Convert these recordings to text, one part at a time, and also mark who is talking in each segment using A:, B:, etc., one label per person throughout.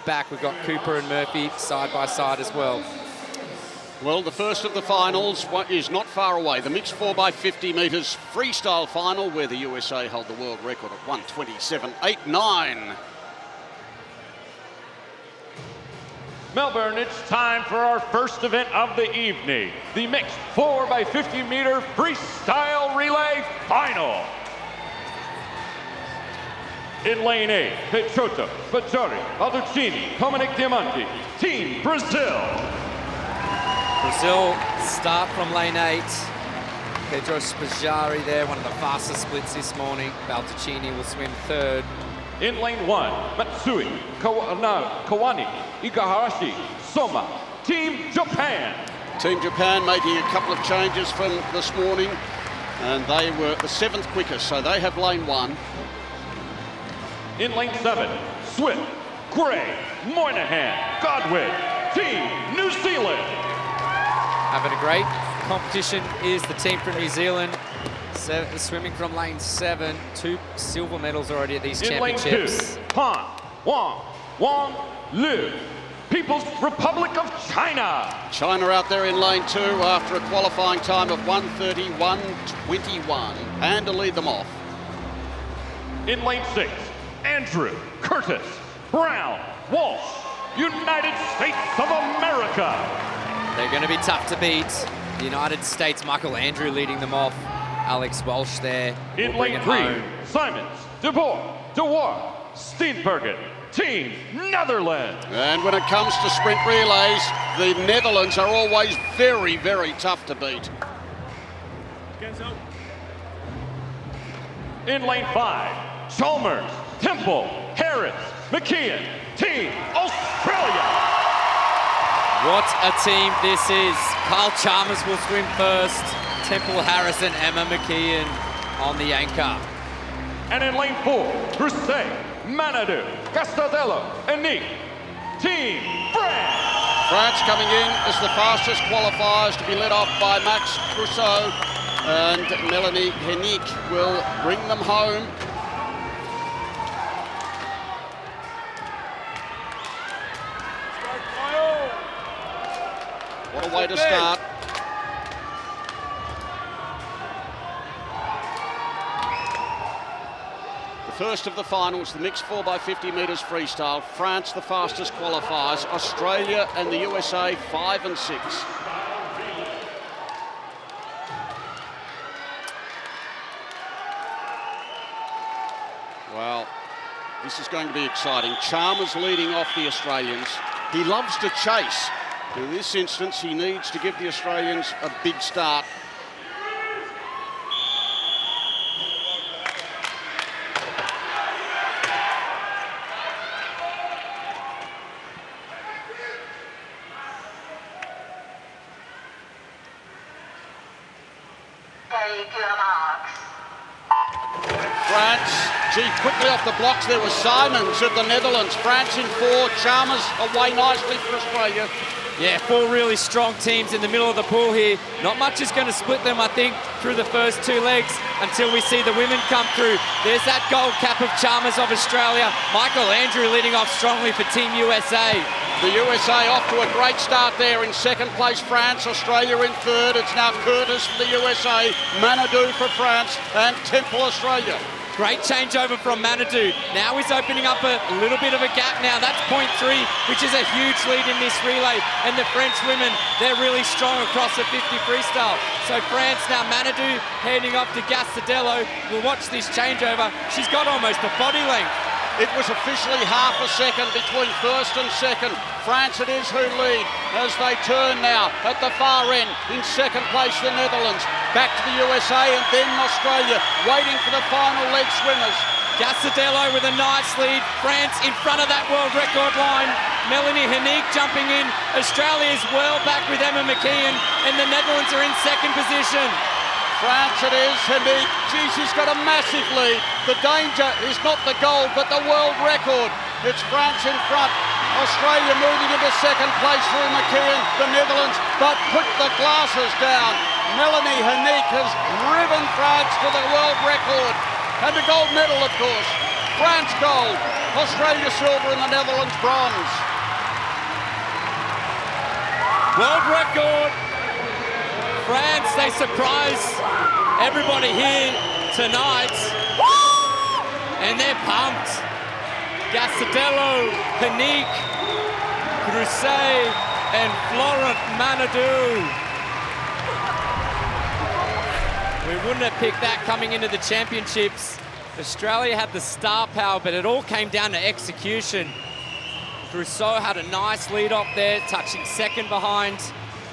A: Back, we've got Cooper and Murphy side by side as well.
B: Well, the first of the finals is not far away. The mixed 4x50 metres freestyle final, where the USA hold the world record at 1:27.89.
C: Melbourne, it's time for our first event of the evening, the mixed 4x50m Freestyle Relay Final. In lane A, Peixoto, Bajari, Alducini, Dominic Diamante, Team Brazil.
A: Brazil start from lane 8. Pedro Spajari there, one of the fastest splits this morning. Balducini will swim third.
C: In lane 1, Matsui, Kawani, Igarashi, Soma, Team Japan.
B: Team Japan making a couple of changes from this morning, and they were the 7th quickest, so they have lane 1.
C: In lane 7, Swift, Gray, Moynihan, Godwin, Team New Zealand.
A: Having a great competition is the team from New Zealand. Swimming from lane 7, 2 silver medals already at these championships.
C: In lane 2, Han, Wang, Liu, People's Republic of China.
B: China out there in lane 2 after a qualifying time of 1:31.21, and to lead them off.
C: In lane 6, Andrew, Curtis, Brown, Walsh, United States of America.
A: They're going to be tough to beat. The United States, Michael Andrew leading them off. Alex Walsh there.
C: In lane 3, Simons, De Boer, Steenbergen, Team Netherlands.
B: And when it comes to sprint relays, the Netherlands are always very, very tough to beat.
C: In lane 5, Chalmers, Temple, Harris, McKeon, Team Australia.
A: What a team this is. Kyle Chalmers will swim first. Temple Harris and Emma McKeon on the anchor.
C: And in lane 4, Grousset, Manaudou, Gastaldello, Henique, Team France.
B: France coming in as the fastest qualifiers to be led off by Maxime Grousset, and Melanie Henique will bring them home. What a way to start. The first of the finals, the mixed 4x50 metres freestyle. France, the fastest qualifiers. Australia and the USA, 5 and 6. Well, this is going to be exciting. Chalmers leading off the Australians. He loves to chase. In this instance, he needs to give the Australians a big start. France, quickly off the blocks. There was Simons of the Netherlands. France in 4, Chalmers away nicely for Australia.
A: Yeah, 4 really strong teams in the middle of the pool here. Not much is going to split them, I think, through the first 2 legs until we see the women come through. There's that gold cap of Chalmers of Australia. Michael Andrew leading off strongly for Team USA.
B: The USA off to a great start there. In 2nd place, France. Australia in 3rd. It's now Curtis for the USA, Manaudou for France, and Temple, Australia.
A: Great changeover from Manaudou. Now he's opening up a little bit of a gap now. That's 0.3, which is a huge lead in this relay. And the French women, they're really strong across the 50 freestyle. So France now, Manaudou heading off to Gastaldello. We'll watch this changeover. She's got almost a body length.
B: It was officially half a second between 1st and 2nd. France it is who lead as they turn now at the far end. In 2nd place, the Netherlands. Back to the USA and then Australia, waiting for the final leg swimmers.
A: Gastaldello with a nice lead. France in front of that world record line. Melanie Henique jumping in. Australia is well back with Emma McKeon, and the Netherlands are in 2nd position.
B: France it is, Henique. Gee, she's got a massive lead. The danger is not the gold, but the world record. It's France in front. Australia moving into 2nd place through McKeon, the Netherlands, but put the glasses down. Melanie Henique has driven France to the world record. And the gold medal, of course. France gold. Australia silver and the Netherlands bronze.
A: World record. France, they surprise everybody here tonight. And they're pumped. Gastaldello, Henique, Grousset, and Florent Manaudou. We wouldn't have picked that coming into the championships. Australia had the star power, but it all came down to execution. Grousset had a nice lead off there, touching second behind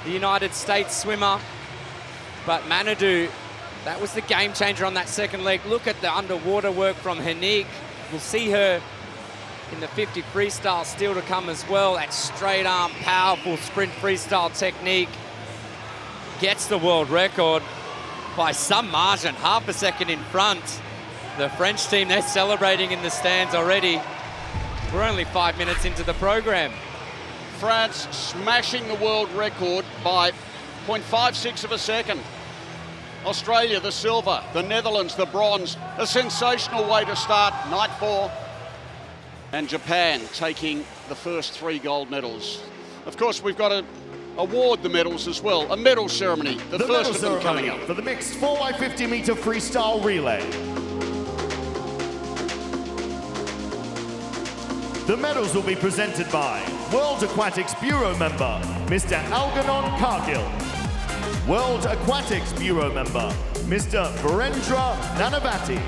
A: the United States swimmer. But Manaudou, that was the game changer on that second leg. Look at the underwater work from Henique. We'll see her in the 50 freestyle still to come as well. That straight arm, powerful sprint freestyle technique. Gets the world record by some margin, half a second in front. The French team, they're celebrating in the stands already. We're only 5 minutes into the program.
B: France smashing the world record by 0.56 of a second. Australia, the silver, the Netherlands, the bronze. A sensational way to start night 4. And Japan taking the first 3 gold medals. Of course, we've got to award the medals as well. A medal ceremony, the first of them coming up.
D: For the mixed 4x50m Freestyle Relay. The medals will be presented by World Aquatics Bureau member, Mr. Algernon Cargill. World Aquatics Bureau member, Mr. Virendra Nanavati.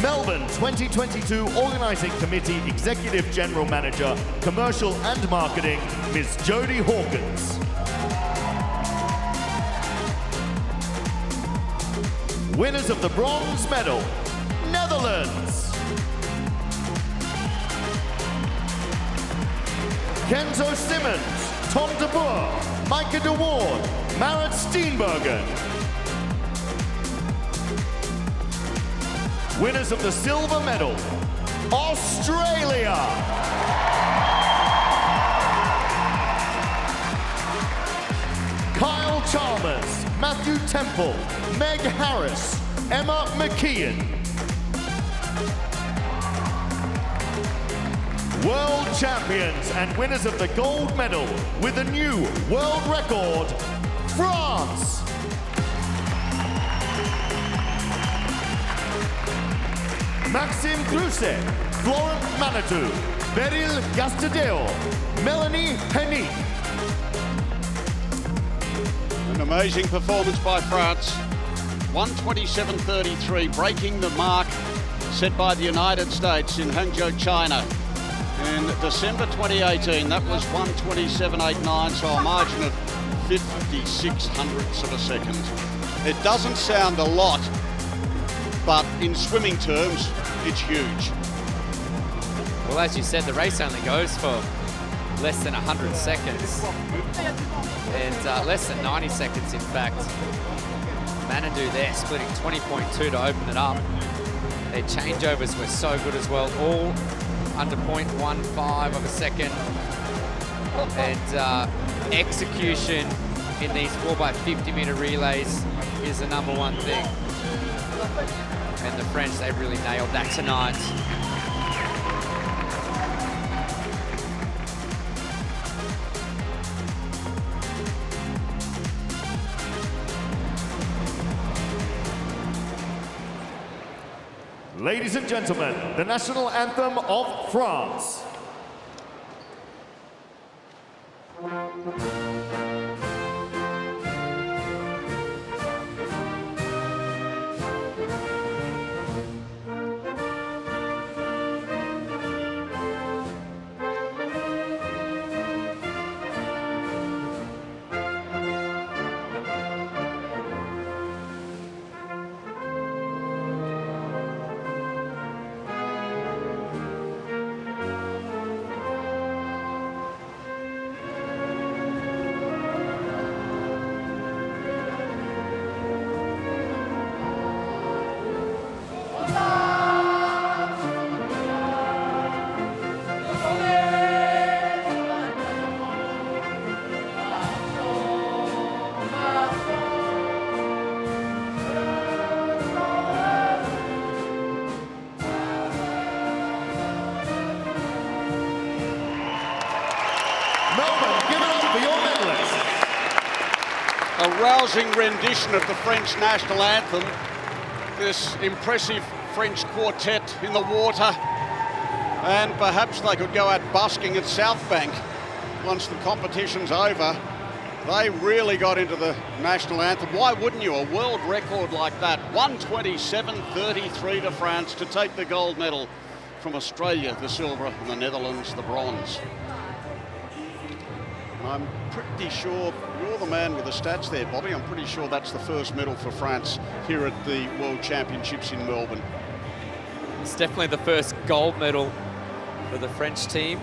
D: Melbourne 2022 Organising Committee Executive General Manager, Commercial and Marketing, Ms. Jodie Hawkins. Winners of the bronze medal, Netherlands. Kenzo Simmons, Tom de Boer, Micah de Ward, Marit Steenbergen. Winners of the silver medal, Australia. Kyle Chalmers, Matthew Temple, Meg Harris, Emma McKeon. World champions and winners of the gold medal with a new world record, France. Maxime Grousset, Florent Manaudou, Beryl Gastaldello, Melanie Henique.
B: An amazing performance by France. 1:27.33, breaking the mark set by the United States in Hangzhou, China. In December 2018, that was 1:27.89, so a margin of 56 hundredths of a second. It doesn't sound a lot, but in swimming terms, it's huge.
A: Well, as you said, the race only goes for less than 100 seconds. And less than 90 seconds, in fact. Manaudou there, splitting 20.2 to open it up. Their changeovers were so good as well, all under 0.15 of a second. And execution in these 4x50m relays is the #1 thing. And the French, they really nailed that tonight.
D: Ladies and gentlemen, the national anthem of France. Melbourne, give it up for your medalists.
B: A rousing rendition of the French national anthem. This impressive French quartet in the water. And perhaps they could go out busking at South Bank once the competition's over. They really got into the national anthem. Why wouldn't you? A world record like that. 127.33 to France to take the gold medal from Australia, the silver, and the Netherlands, the bronze. I'm pretty sure you're the man with the stats there, Bobby. I'm pretty sure that's the first medal for France here at the World Championships in Melbourne.
A: It's definitely the first gold medal for the French team.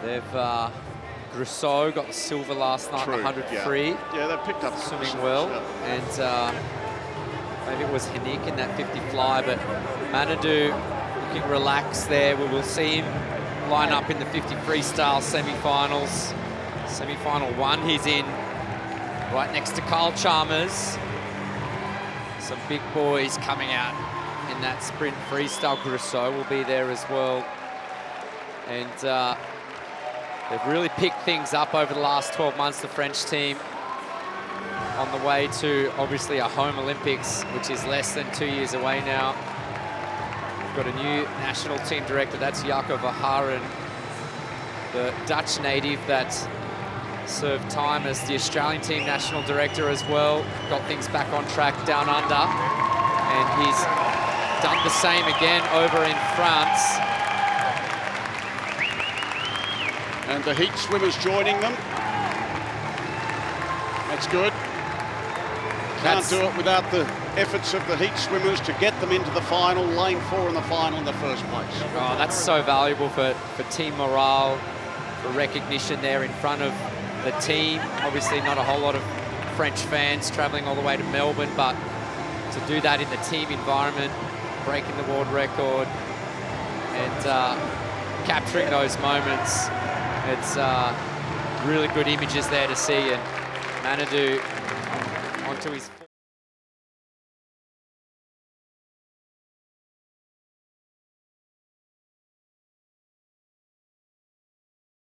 A: They've Grousset got the silver last night, 100 free.
B: Yeah, they picked up
A: swimming well, and maybe it was Henique in that 50 fly, but Manaudou looking relaxed there. We will see him line up in the 50 freestyle semi-finals. Semi-final 1 he's in, right next to Kyle Chalmers. Some big boys coming out in that sprint freestyle. Grousset will be there as well. And they've really picked things up over the last 12 months, the French team, on the way to obviously a home Olympics, which is less than 2 years away now. We've got a new national team director, that's Jaco Verharen, the Dutch native that served time as the Australian team national director as well. Got things back on track down under, and he's done the same again over in France.
B: And the heat swimmers joining them. That's good. Can't do it without the efforts of the heat swimmers to get them into the final, lane 4 in the final in the first place.
A: Oh, that's so valuable for team morale, for recognition there in front of the team. Obviously not a whole lot of French fans traveling all the way to Melbourne, but to do that in the team environment, breaking the world record and capturing those moments, it's really good images there to see. And Manaudou onto his